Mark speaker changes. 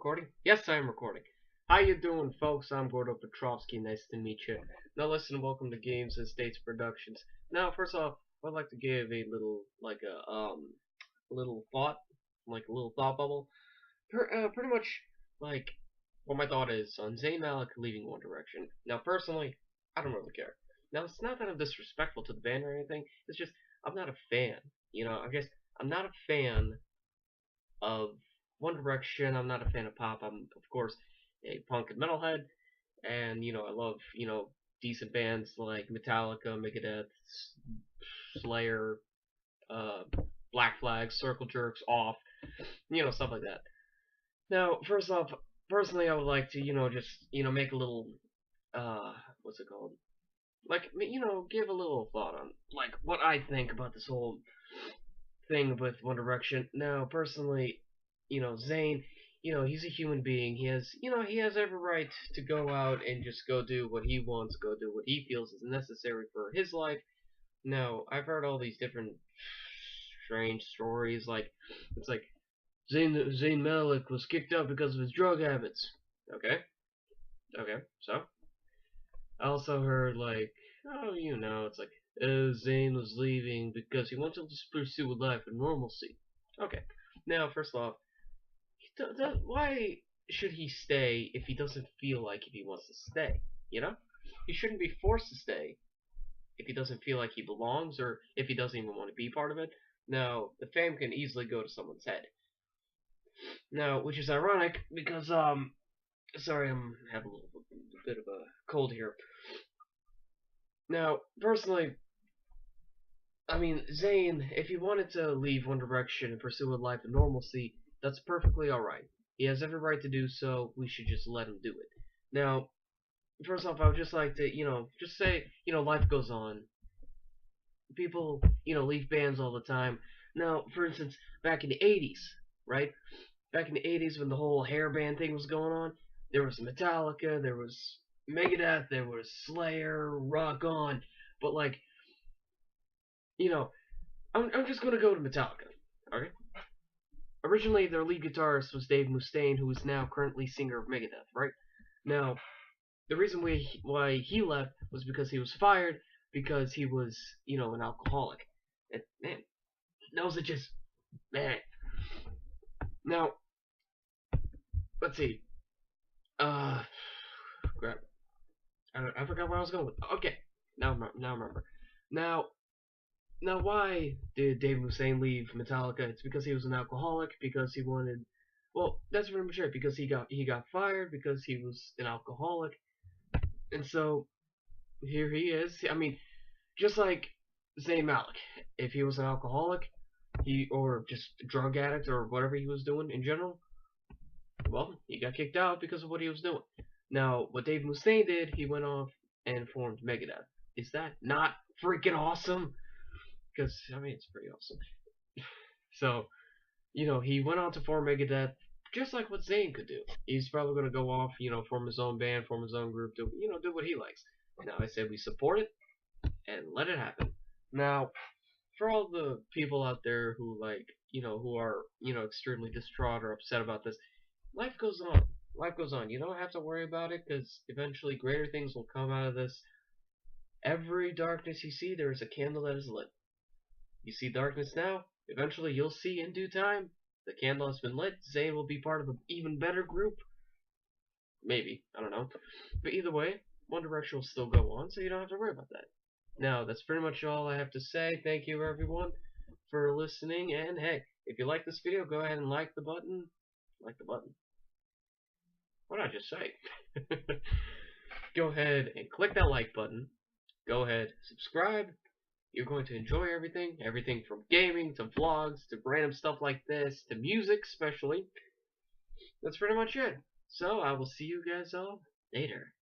Speaker 1: recording? Yes, I am recording. How you doing, folks? I'm Gordo Petrovsky. Nice to meet you. Now, listen, welcome to Games and States Productions. Now, first off, I'd like to give a little, little thought, like a little thought bubble. Pretty much, like, what my thought is on Zayn Malik leaving One Direction. Now, personally, I don't really care. Now, it's not that I'm disrespectful to the band or anything. It's just I'm not a fan. I'm not a fan of One Direction. I'm not a fan of pop. I'm, of course, a punk and metalhead, and I love decent bands like Metallica, Megadeth, Slayer, uh, Black Flag, Circle Jerks, Off, stuff like that. Now, first off, personally, I would like to just make a little what's it called? Like give a little thought on like what I think about this whole thing with One Direction. Now, personally, Zayn, he's a human being. He has every right to go out and just go do what he wants, go do what he feels is necessary for his life. Now, I've heard all these different strange stories, like, it's like, Zayn Malik was kicked out because of his drug habits. Okay, so, I also heard, like, it's like, Zayn was leaving because he wanted to pursue a life of normalcy. Okay, now, first off, why should he stay if he doesn't feel like if he wants to stay? He shouldn't be forced to stay if he doesn't feel like he belongs or if he doesn't even want to be part of it. Now, the fame can easily go to someone's head. Now, which is ironic because sorry, I'm having a little bit of a cold here. Now, personally, I mean, Zayn, if he wanted to leave One Direction and pursue a life of normalcy, that's perfectly alright. He has every right to do so, we should just let him do it. Now, first off, I would just like to, just say, life goes on. People, leave bands all the time. Now, for instance, back in the 80s, right? Back in the 80s when the whole hair band thing was going on, there was Metallica, there was Megadeth, there was Slayer, Rock On, but like, I'm just gonna go to Metallica, okay? Originally, their lead guitarist was Dave Mustaine, who is now currently singer of Megadeth, right? Now, the reason why he left was because he was fired because he was, an alcoholic. And, man, those are just, man. Now, let's see. Crap. I forgot where I was going with. Okay, now I remember. Now, why did Dave Mustaine leave Metallica? It's because he was an alcoholic. Because he wanted. Well, that's pretty much it. Because he got fired because he was an alcoholic, and so here he is. I mean, just like Zayn Malik, if he was an alcoholic, or just a drug addict or whatever he was doing in general, well, he got kicked out because of what he was doing. Now, what Dave Mustaine did, he went off and formed Megadeth. Is that not freaking awesome? Because, I mean, it's pretty awesome. So, he went on to form Megadeth, just like what Zayn could do. He's probably going to go off, form his own band, form his own group, do what he likes. Now, I said we support it, and let it happen. Now, for all the people out there who, like, who are, extremely distraught or upset about this, life goes on. Life goes on. You don't have to worry about it, because eventually greater things will come out of this. Every darkness you see, there is a candle that is lit. You see darkness now, eventually you'll see in due time, the candle has been lit, Zayn will be part of an even better group. Maybe, I don't know. But either way, One Direction will still go on, so you don't have to worry about that. Now, that's pretty much all I have to say. Thank you, everyone, for listening, and hey, if you like this video, go ahead and like the button. Like the button. What did I just say? Go ahead and click that like button. Go ahead, subscribe. You're going to enjoy everything from gaming to vlogs to random stuff like this to music especially. That's pretty much it. So I will see you guys all later.